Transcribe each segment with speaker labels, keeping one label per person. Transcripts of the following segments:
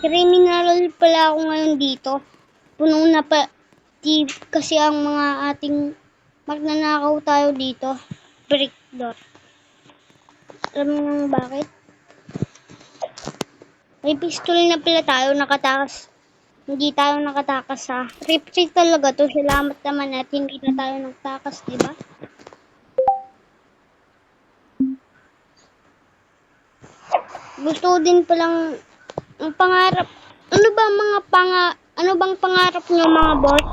Speaker 1: Criminal pala ako ngayon dito. Puno na pa kasi ang mga ating magnanakaw tayo dito. Brick door. Alam mo nang bakit? May pistol na pala tayo nakatakas. Hindi tayo nakatakas sa retreat talaga to. Salamat naman at hindi na tayo nagtakas, di ba? Gusto din palang ang pangarap. Ano bang pangarap niyo mga boss?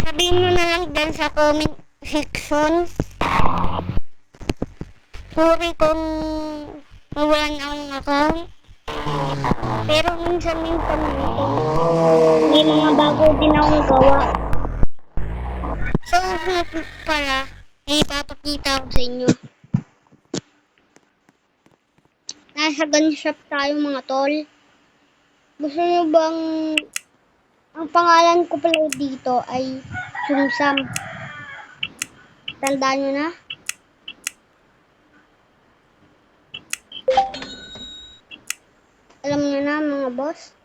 Speaker 1: Sabihin nyo na lang dyan sa comment section. Sorry kung mawalan akong account. Pero minsan may mga bago din akong gawa. So, pala, ipapakita ko sa inyo. Nasa gun shop tayo mga tol. Gusto nyo bang ang pangalan ko pala dito ay Sumsam. Tandaan nyo na? Alam nyo na mga boss?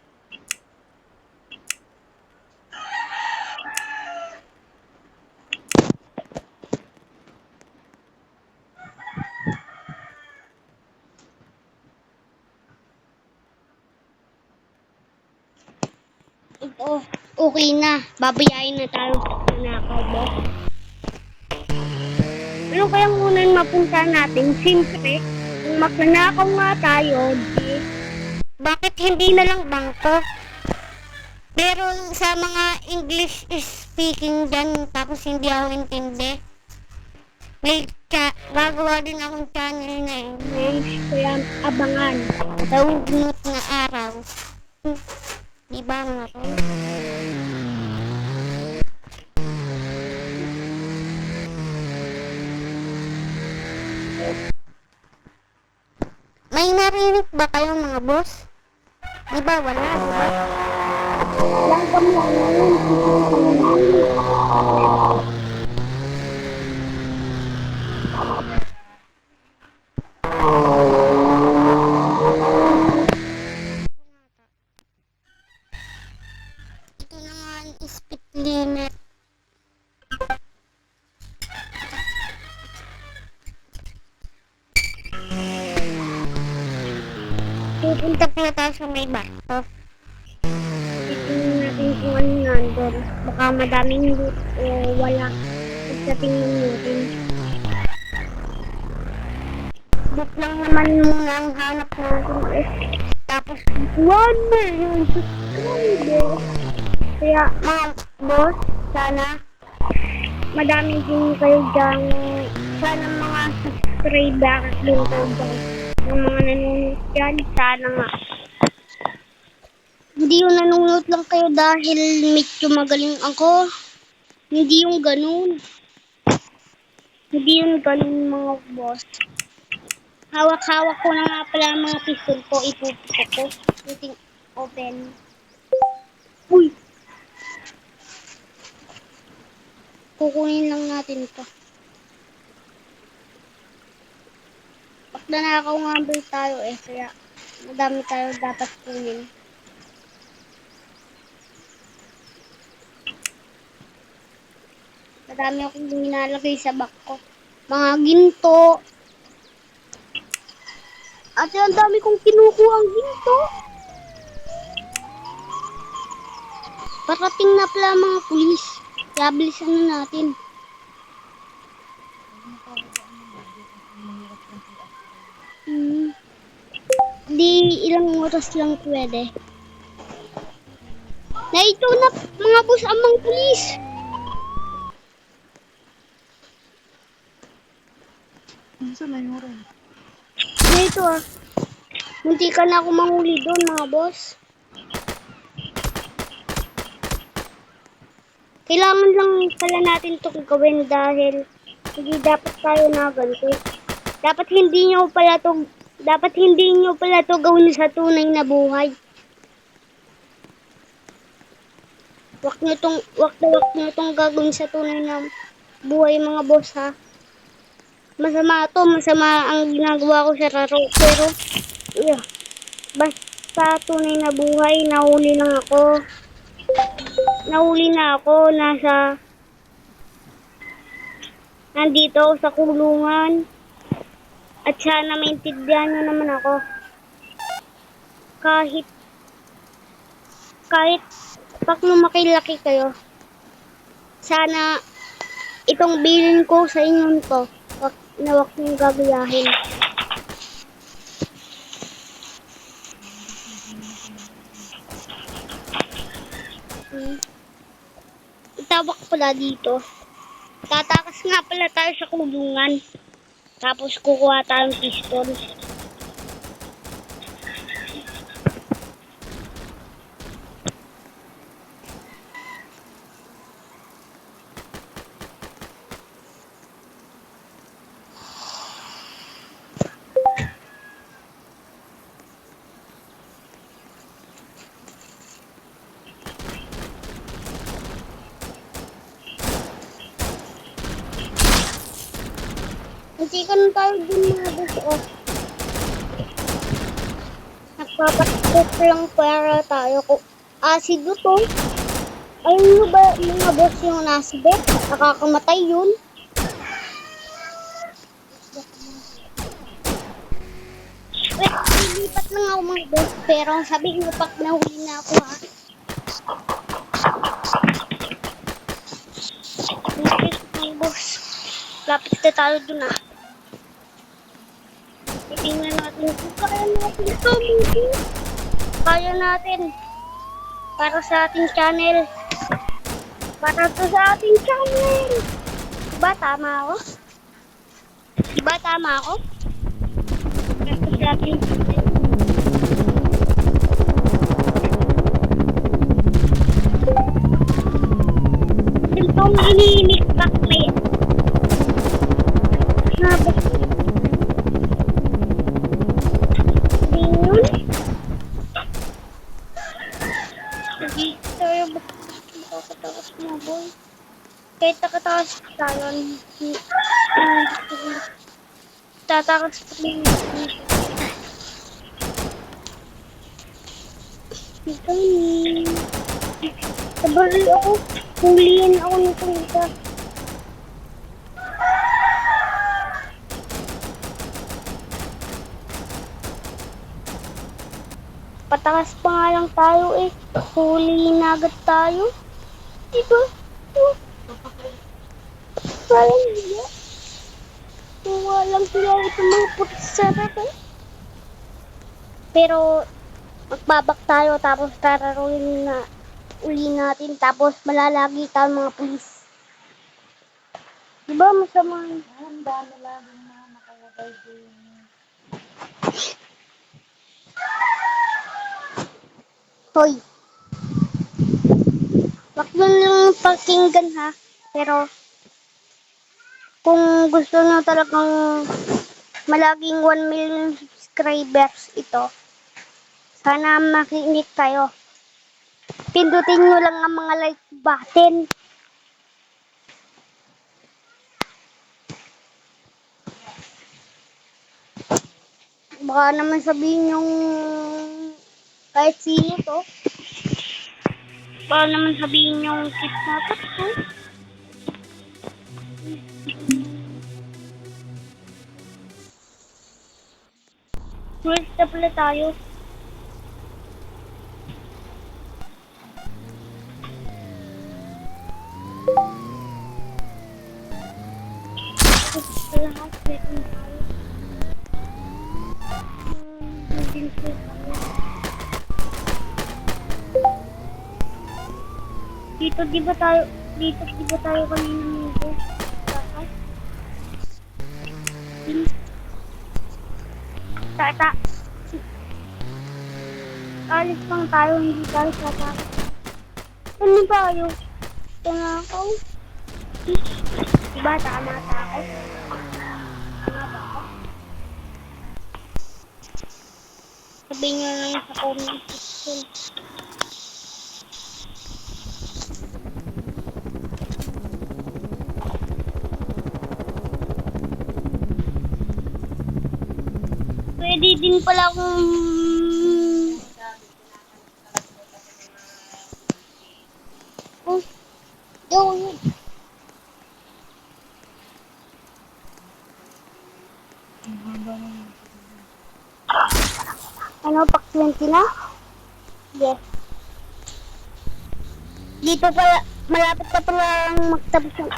Speaker 1: Ito, okay na. Babayain na tayo sa nakaw, boss. Ano kayang unang mapunta natin? Siyempre, kung magnanakaw nga tayo, bakit hindi na lang bangko? Pero sa mga English speaking dyan, tapos hindi ako intindi, may gagawa din akong channel na English, kaya abangan. Sa ugnot na araw. Diba mga to? May narinig ba kayo mga boss? Diba wala, diba? Lang kami lang ngayon. Ito na nga ang speed limit. Pupunta pala tayo sa may barko. Titingnan natin kung ano nandun. Baka madaming loot o wala. Sa tingin natin. Loot lang naman muna ang hanap natin eh. Tapos 1 million subscribers. Kaya mga boss, sana madami din kayo dyan. Sana mga subscribers din kayo dyan. Yung mga nanonood dyan, sana nga. Hindi yung nanonood lang kayo dahil medyo magaling ako. Hindi yung ganun. Hindi yung ganun mga boss. Hawak-hawak ko na nga pala ang mga pistol ko. Ipupusok ko. Shooting open. Uy! Kukunin lang natin ito. Magnanakaw nga ba tayo eh. Kaya madami tayo dapat kunin. Madami akong nilalagay sa bag ko. Mga ginto. At ang dami kong kinukuha ang ginto. Parating na pala mga pulis. Kaya bilisan na natin. Di ilang oras lang pwede. Na ito na mga boss ang mga pulis. Na ito ah. Munti ka na ako manghuli doon mga boss. Kailangan lang pala natin ito gawin dahil hindi dapat tayo na ganito. Dapat hindi nyo pala to gawin sa tunay na buhay. Wag nyo tong gagawin sa tunay na buhay mga boss ha. Masama ang ginagawa ko sa laro. Pero, yeah. sa tunay na buhay, nahuli lang ako. Nahuli na ako, nandito ako sa kulungan. At sana maintindihan nyo naman ako. Kahit pag lumakilaki kayo, sana itong bilin ko sa inyo to, wag niyong gagayahin. Itawak pala dito. Tatakas nga pala tayo sa kulungan. Tapos kukuha tayong pistol. Antikan tayo dun mga boss. Nagpapatikot lang para tayo. Asido to. Ayun nyo ba mga boss yung nasa bed? Nakakamatay yun. Wait, lilipat lang ako mga boss. Pero sabihin mo pag nahuli na ako ha. Mga boss. Lapit na tayo dun ha. Tingnan natin kung kaya natin ito. Kaya natin. Para sa ating channel. Para to sa ating channel. Diba tama ako? Diba tama ako? Para sa ating channel. Itong iniinikpak may nabas. Yun. Sige tayo makakatakas mo boy. Kahit nakatakas tayo. Tatakas pa rin. Ito ni. Sabaril ako. Huliin ako nitong isa. Patakas pa nga lang tayo eh. Huliin na agad tayo. Diba? Parang hindi. Tuwa lang sila ito mga putisarap eh. Pero magbabak tayo tapos tararuin na uli natin tapos malalagi tayo mga pulis. Diba masama? Ang dami laging mga nakalagay din. Hoy. Wag lang yung pakinggan ha. Pero kung gusto nyo talagang malaging 1 million subscribers ito, sana makinig kayo. Pindutin nyo lang ang mga like button. Baka naman sabihin yung kahit sino to. Baka naman sabihin yung kidnappers to. First na pala tayo. Lahat second tayo. Dito di ba tayo kanina nito? Tata. Alis lang tayo, hindi tayo tata. Ano tayo? Tangakaw. Diba tama ako? Tama ba ako? Sabihin nyo lang sa comment section. Pwede din pala akong Ano, pak 20 na? Yes. Dito pala, malapit pa pala ang magtapos yung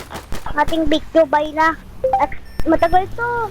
Speaker 1: ating video. Bye na. At matagal to.